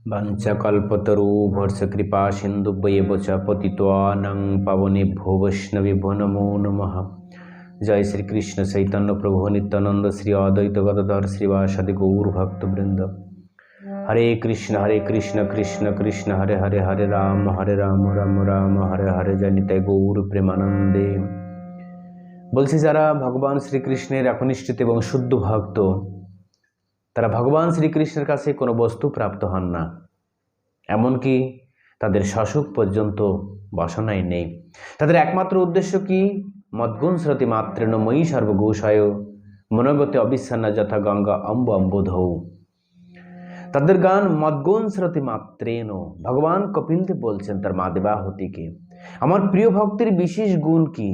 वंशकल्पतरुभ्यश्च कृपा सिन्धुभ्येव च पतितानां पावनेभ्यो वैष्णवेभ्यो नमो नमः। जय श्री कृष्ण चैतन्य प्रभु नित्यानंद श्री अद्वैत गदाधर श्रीवासदि गौर भक्तवृंद। हरे कृष्ण कृष्ण कृष्ण हरे हरे हरे राम राम राम हरे हरे। जय निताय गौर प्रेमानंदे। বলছি যারা ভগবান শ্রীকৃষ্ণের একনিষ্ঠিত এবং শুদ্ধ ভক্ত তারা ভগবান শ্রীকৃষ্ণের কাছে কোনো বস্তু প্রাপ্ত হন না, এমনকি তাদের শাসক পর্যন্ত বাসনাই নেই। তাদের একমাত্র উদ্দেশ্য কি? মদ্গুণ শ্রতি মাত্রেণ ময়ী সর্বগোষায় মনোগতে অবিচ্ছন্ন যথা গঙ্গা অম্ব অম্বুধৌ। তাদের গান মদ্গুণ শ্রতি মাত্রেণ। ভগবান কপিলদেব বলছেন তার মা দেবাহুতিকে, আমার প্রিয় ভক্তের বিশেষ গুণ কি,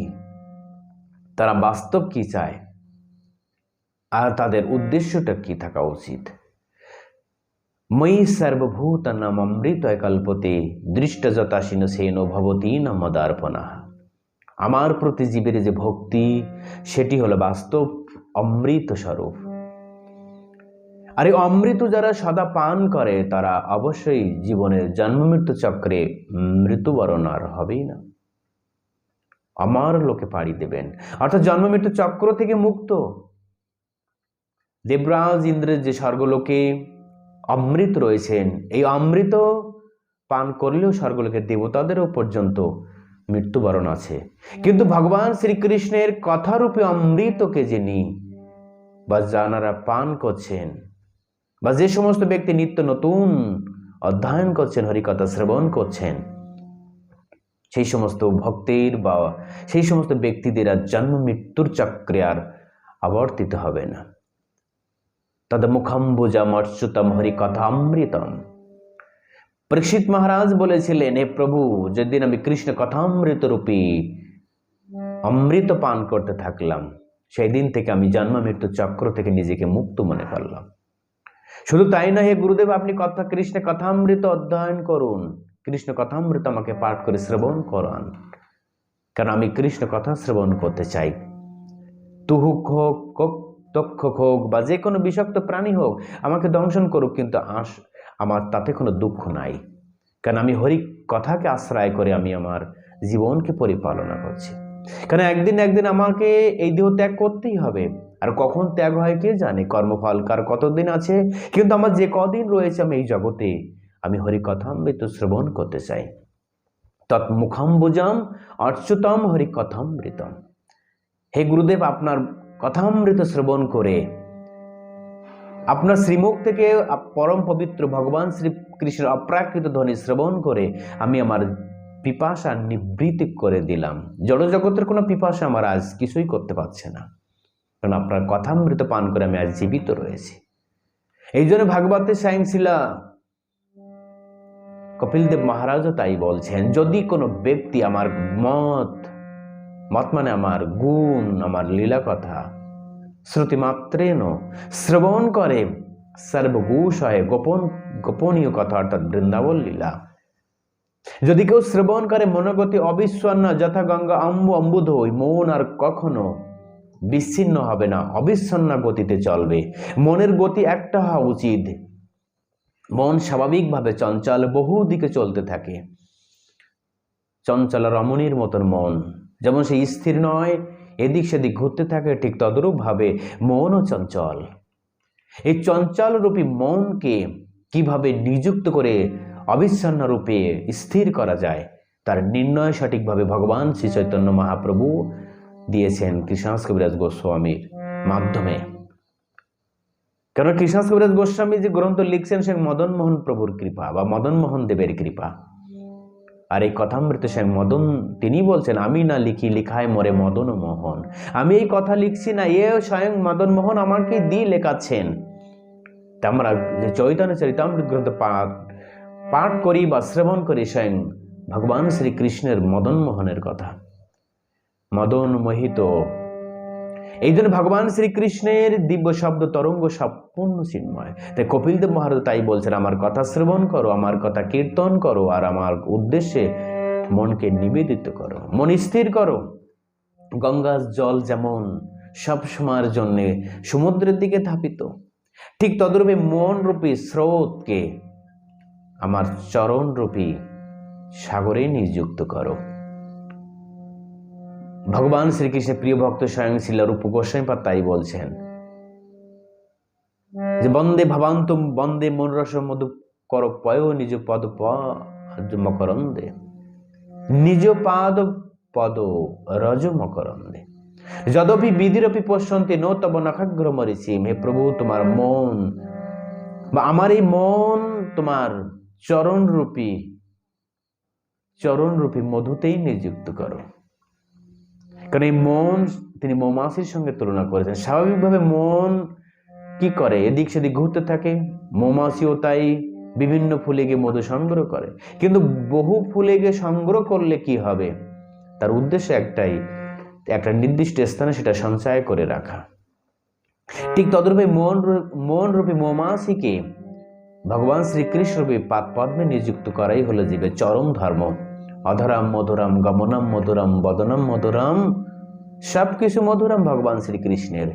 তারা বাস্তব কি চায় আর তাদের উদ্দেশ্যটা কি থাকা উচিত। ময়ী সর্বভূতানাম অমৃতয় কল্পতে দৃষ্টযতাসীন সেন ভবতী ন মদার্পণা। আমার প্রতি জীবের যে ভক্তি সেটি হলো বাস্তব অমৃত স্বরূপ। আর এই অমৃত যারা সদা পান করে তারা অবশ্যই জীবনের জন্ম মৃত্যু চক্রে মৃত্যুবরণ আর হবেই না, আমার লোকে পাড়ি দেবেন, অর্থাৎ জন্ম মৃত্যু চক্র থেকে মুক্ত। দেবরাজ ইন্দ্রের যে স্বর্গলোকে অমৃত রয়েছেন, এই অমৃত পান করলেও স্বর্গলোকের দেবতাদেরও পর্যন্ত মৃত্যুবরণ আছে। কিন্তু ভগবান শ্রীকৃষ্ণের কথারূপে অমৃতকে যিনি বা যারা পান করছেন, বা যে সমস্ত ব্যক্তি নিত্য নতুন অধ্যয়ন করছেন, হরিকথা শ্রবণ করছেন, সেই সমস্ত ভক্তের বা সেই সমস্ত ব্যক্তিদের আর জন্ম মৃত্যুর চক্রে আর আবর্তিত হবে না। তদ মুখম্বুজম অচ্যুতম হরিকথামৃতম। পরীক্ষিত মহারাজ বলেছিলেন, হে প্রভু, যেদিন আমি কৃষ্ণ কথামৃত রূপী অমৃত পান করতে থাকলাম, সেই দিন থেকে আমি জন্ম মৃত্যু চক্র থেকে নিজেকে মুক্ত মনে করলাম। শুধু তাই না, হে গুরুদেব, আপনি কৃষ্ণ কথামৃত অধ্যয়ন করুন, কৃষ্ণ কথামৃত আমাকে পাঠ করে শ্রবণ করান, কারণ আমি কৃষ্ণ কথা শ্রবণ করতে চাই। তুহুক হোক, তক্ষক হোক বা যে কোনো বিষাক্ত প্রাণী হোক, আমাকে দংশন করুক, কিন্তু আমার তাতে কোনো দুঃখ নাই, কারণ আমি হরি কথাকে আশ্রয় করে আমি আমার জীবনকে পরিপালনা করছি। কারণ একদিন আমাকে এই দেহ ত্যাগ করতেই হবে, আর কখন ত্যাগ হয় কে জানে, কর্মফল কার কতদিন আছে। কিন্তু আমার যে কদিন রয়েছে আমি এই জগতে আমি হরিকথামৃত শ্রবণ করতে চাই। তৎমুখম্বুজম অচ্যুতম হরিকথামৃতম। হে গুরুদেব, আপনার কথামৃত শ্রবণ করে, আপনার শ্রীমুখ থেকে পরম পবিত্র ভগবান শ্রীকৃষ্ণের অপ্রাকৃত ধ্বনি শ্রবণ করে আমি আমার পিপাসা নিবৃত্তি করে দিলাম। জড়জগতের কোনো পিপাসা আমার আজ কিছুই করতে পারছে না, কারণ আপনার কথামৃত পান করে আমি আজ জীবিত রয়েছি। এই জন্য ভাগবতে স্বয়ং শিলা কপিলদেব মহারাজও তাই বলছেন, যদি কোনো ব্যক্তি আমার মত মানে আমার গুণ, আমার লীলা কথা শ্রুতিমাত্রেণ শ্রবণ করে, সর্বগোষায় গোপনীয় কথা অর্থাৎ বৃন্দাবন লীলা যদি কেউ শ্রবণ করে, মনোগতি অবিচ্ছন্ন যথা গঙ্গা অম্বুধ, মন আর কখনো বিচ্ছিন্ন হবে না, অবিচ্ছন্ন গতিতে চলবে। মনের গতি একটা হওয়া উচিত। মন স্বাভাবিকভাবে চঞ্চল, বহু দিকে চলতে থাকে। চঞ্চল রমণীর মতন মন, যেমন সে স্থির নয়, এদিক সেদিক ঘুরতে থাকে, ঠিক তদরূপ ভাবে মনও চঞ্চল। এই চঞ্চল রূপী মনকে কিভাবে নিযুক্ত করে অবিচ্ছন্ন রূপে স্থির করা যায়, তার নির্ণয় সঠিকভাবে ভগবান শ্রী চৈতন্য মহাপ্রভু দিয়েছেন কৃষ্ণদাস কবিরাজ গোস্বামীর মাধ্যমে। কেন কৃষ্ণদাস কবিরাজ গোস্বামী যে গ্রন্থ লিখছেন সে মদন মোহন প্রভুর কৃপা বা মদন মোহন দেবের কৃপা। আর এই কথামৃত স্বয়ং মদন তিনি বলছেন, আমি না লিখি লিখায় মরে মদন মোহন। আমি এই কথা লিখছি না, এ স্বয়ং মদন মোহন আমাকে দিয়ে লেখাচ্ছেন। আমরা যে চৈতন্য চরিতামৃত গ্রন্থ পাঠ করি বা শ্রবণ করি, স্বয়ং ভগবান শ্রীকৃষ্ণের মদন মোহনের কথা, মদন মোহিত। এই জন্য ভগবান শ্রীকৃষ্ণের দিব্য শব্দ তরঙ্গ সম্পূর্ণ চিন্ময়। তাই কপিলদেব মহারাজ তাই বলছেন, আমার কথা শ্রবণ করো, আমার কথা কীর্তন করো, আর আমার উদ্দেশ্যে মনকে নিবেদিত করো, মন স্থির করো। গঙ্গার জল যেমন সব সময়ের জন্য সমুদ্রের দিকে ধাপিত, ঠিক তদরূপে মন রূপী স্রোতকে আমার চরণরূপী সাগরে নিযুক্ত করো। ভগবান শ্রীকৃষ্ণের প্রিয় ভক্ত স্বয়ং শ্রীল রূপ গোস্বামীপাদ তাই বলছেন যে বন্দে ভাবান্তম বন্দে মনরস মধু কর পয় নিজ পদ মকরন্দে, নিজ পাদ পদ রজ মকরন্দে, যদপি বিধিরপি পশ্যন্তে নো তব নখাগ্র মরিচিম। হে প্রভু, তোমার মন বা আমার এই মন তোমার চরণরূপী মধুতেই নিযুক্ত করো। কারণ এই মন তিনি মৌমাছির সঙ্গে তুলনা করেছেন। স্বাভাবিকভাবে মন কি করে? এদিক সেদিক ঘুরতে থাকে। মৌমাছিও তাই বিভিন্ন ফুলে গিয়ে মধু সংগ্রহ করে, কিন্তু বহু ফুলে গিয়ে সংগ্রহ করলে কি হবে? তার উদ্দেশ্য একটাই, একটা নির্দিষ্ট স্থানে সেটা সঞ্চয় করে রাখা। ঠিক তদ্রূপে মন রূপী মৌমাছিকে ভগবান শ্রীকৃষ্ণ রূপী পাদ পদ্মে নিযুক্ত করাই হলো জীবের চরম ধর্ম। অধরাম মধুরাম গমনম মধুরাম বদনম মধুরাম, সবকিছু মধুরাম ভগবান শ্রীকৃষ্ণের।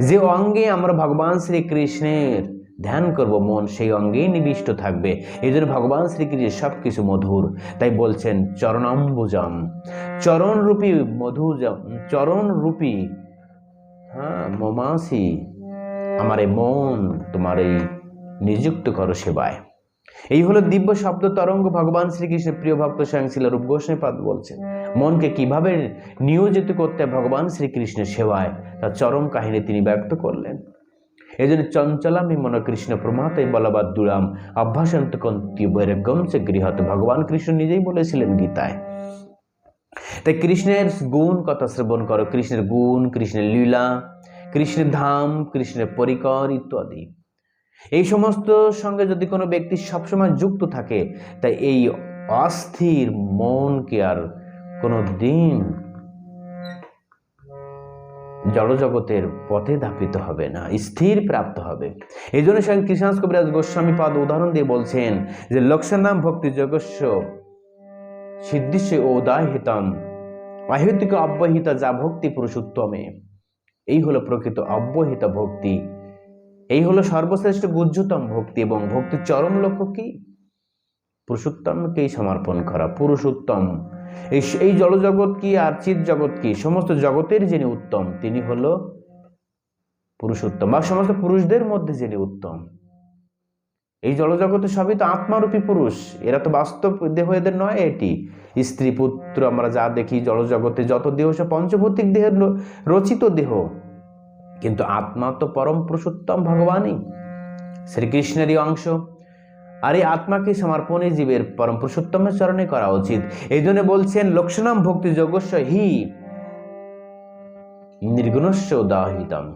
যে অঙ্গে আমরা ভগবান শ্রীকৃষ্ণের ধ্যান করব, মন সেই অঙ্গেই নিবিষ্ট থাকবে। এই জন্য ভগবান শ্রীকৃষ্ণের সবকিছু মধুর। তাই বলছেন চরণাম্বুজম, চরণরূপী চরণরূপী মৌমাছি আমার এই মন তোমার এই নিযুক্ত করো সেবায়। এই হলো দিব্য শব্দ তরঙ্গ। ভগবান শ্রীকৃষ্ণের প্রিয় ভক্ত স্বয়ং শ্রীল রূপ গোস্বামীপাদ বলছেন মনকে কিভাবে নিয়োজিত করতে ভগবান শ্রীকৃষ্ণের সেবায়, তার চরম কাহিনী তিনি ব্যক্ত করলেন। এই জন্য চঞ্চলামি মন কৃষ্ণ প্রমাতাই বলবাদ দুরাম অভ্যাসন্ত কন্তি বৈরাগ্যম সে গৃহত, ভগবান কৃষ্ণ নিজেই বলেছিলেন গীতায়। তাই কৃষ্ণের গুণ কথা শ্রবণ করো, কৃষ্ণের গুণ, কৃষ্ণের লীলা, কৃষ্ণের ধাম, কৃষ্ণের পরিকর ইত্যাদি। এই সমস্ত সঙ্গে যদি কোনো ব্যক্তি সবসময় যুক্ত থাকে, তাই এই অস্থির মনকে আর কোনো দিন জড়জগতের পথে ধাপিত হবে না, স্থির প্রাপ্ত হবে। এই জন্য স্বয়ং কৃষ্ণাস কবিরাজ গোস্বামী পাদ উদাহরণ দিয়ে বলছেন যে লক্ষ্যনাম ভক্তি জগস্য সিদ্ধিস্য ওদাহিতম অহেতুক অব্যহিতা যা ভক্তি পুরুষোত্তমে। এই হলো প্রকৃত অব্যহিত ভক্তি, এই হলো সর্বশ্রেষ্ঠ গুহ্যতম ভক্তি। এবং ভক্তির চরম লক্ষ্য কি? পুরুষোত্তমকেই সমর্পণ করা। পুরুষোত্তম এই জড়জগৎ কি আর চিৎ জগৎ কি, সমস্ত জগতের যিনি উত্তম তিনি হলো পুরুষোত্তম, বা সমস্ত পুরুষদের মধ্যে যিনি উত্তম। এই জড়জগতে সবই তো আত্মারূপী পুরুষ, এরা তো বাস্তব দেহ এদের নয়। এটি স্ত্রী পুত্র আমরা যা দেখি জড়জগতে যত দেহ সে পঞ্চভৌতিক দেহের রচিত দেহ, কিন্তু আত্মা তো পরম পুরুষোত্তম ভগবানই, শ্রীকৃষ্ণেরই অংশ। আর এই আত্মাকে সমর্পণে জীবের পরম পুরুষোত্তমের চরণে করা উচিত। এই জন্য বলছেন লক্ষ্যনাম ভক্তি যোগস্য হি নির্গুণস্য উদাহিতম।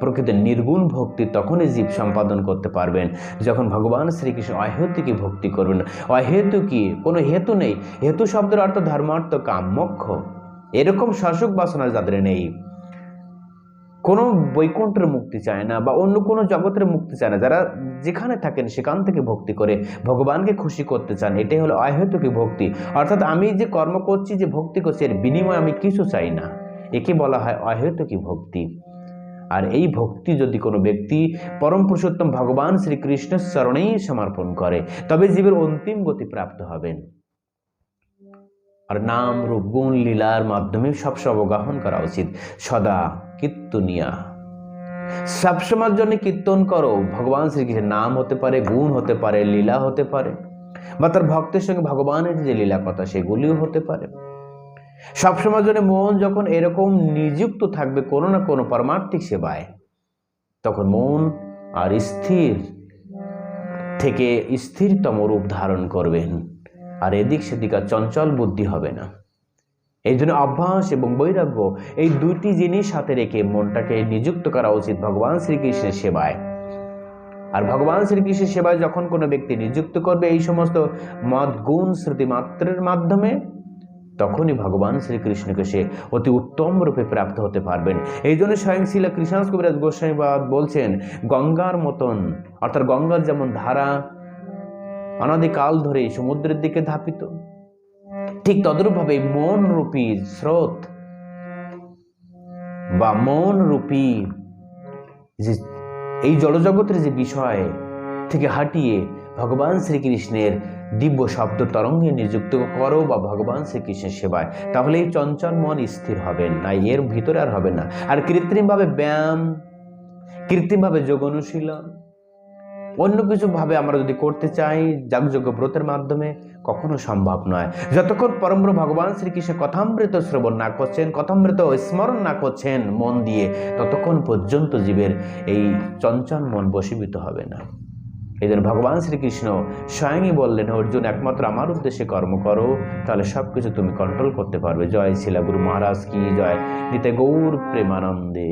প্রকৃত নির্গুণ ভক্তি তখনই জীব সম্পাদন করতে পারবেন যখন ভগবান শ্রীকৃষ্ণ অহেতুকী ভক্তি করবেন। অহেতুকী কোনো হেতু নেই। হেতু শব্দের অর্থ ধর্মার্থ কাম মোক্ষ, এরকম শাসক বাসনা যাদের নেই, কোনো বৈকুণ্ঠের মুক্তি চায় না বা অন্য কোনো জগতের মুক্তি চায় না, যারা যেখানে থাকেন সেখান থেকে ভক্তি করে ভগবানকে খুশি করতে চান, এটাই হলো অহেতুকী ভক্তি। অর্থাৎ আমি যে কর্ম করছি, যে ভক্তি করছি, এর বিনিময়ে আমি কিছু চাই না, একে বলা হয় অহেতুকী ভক্তি। আর এই ভক্তি যদি কোনো ব্যক্তি পরম পুরুষোত্তম ভগবান শ্রীকৃষ্ণের চরণেই সমর্পণ করে, তবে জীবের অন্তিম গতি প্রাপ্ত হবেন। আর নাম রূপ গুণ লীলার মাধ্যমে সবসময় অবগাহন করা উচিত। সদা কীর্তনিয়া, সবসময়ের জন্য কীর্তন করো। ভগবান শ্রীকৃষ্ণের নাম হতে পারে, গুণ হতে পারে, লীলা হতে পারে, বা তার ভক্তের সঙ্গে ভগবানের যে লীলা কথা সেগুলিও হতে পারে। সবসময়ের জন্য মন যখন এরকম নিযুক্ত থাকবে কোনো না কোনো পরমার্থিক সেবায়, তখন মন আর স্থির থেকে স্থিরতম রূপ ধারণ করবেন, আর এদিক সেদিক আর চঞ্চল বুদ্ধি হবে না। এই জন্য অভ্যাস এবং বৈরাগ্য এই দুইটি জিনিস হাতে রেখে মনটাকে নিযুক্ত করা উচিত ভগবান শ্রীকৃষ্ণের সেবায়। আর ভগবান শ্রীকৃষ্ণের সেবায় যখন কোনো ব্যক্তি নিযুক্ত করবে এই সমস্ত মদ গুণ শ্রুতি মাত্রের মাধ্যমে, তখনই ভগবান শ্রীকৃষ্ণকে সে অতি উত্তম রূপে প্রাপ্ত হতে পারবেন। এই জন্য স্বয়ং শ্রীল কৃষ্ণাস কবিরাজ গোস্বামীপাদ বলছেন গঙ্গার মতন, অর্থাৎ গঙ্গার যেমন ধারা অনাদিকাল ধরে সমুদ্রের দিকে ধাপিত, ঠিক তদ্রূপভাবে মন রূপী স্রোত বা মন রূপী যে এই জড়জগতের যে বিষয়, থেকে হাঁটিয়ে ভগবান শ্রীকৃষ্ণের দিব্য শব্দ তরঙ্গে নিযুক্ত করো বা ভগবান শ্রীকৃষ্ণের সেবায়, তাহলে এই চঞ্চল মন স্থির হবে না, এর ভিতরে আর হবে না। আর কৃত্রিমভাবে ব্যায়াম, কৃত্রিমভাবে যোগ অনুশীলন, অন্য কিছু ভাবে আমরা যদি করতে চাই যাগযজ্ঞ ব্রতের মাধ্যমে, কখনো সম্ভব নয়। যতক্ষণ পরমব্রহ্ম ভগবান শ্রীকৃষ্ণ কথামৃত শ্রবণ না করছেন, কথামৃত স্মরণ না করছেন মন দিয়ে, ততক্ষণ পর্যন্ত জীবের এই চঞ্চল মন বশীভূত হবে না। এই জন্য ভগবান শ্রীকৃষ্ণ স্বয়ংই বললেন, অর্জুন একমাত্র আমার উদ্দেশ্যে কর্ম করো, তাহলে সব কিছু তুমি কন্ট্রোল করতে পারবে। জয় শিলা গুরু মহারাজ কি জয়। নিতে গৌর প্রেমানন্দে।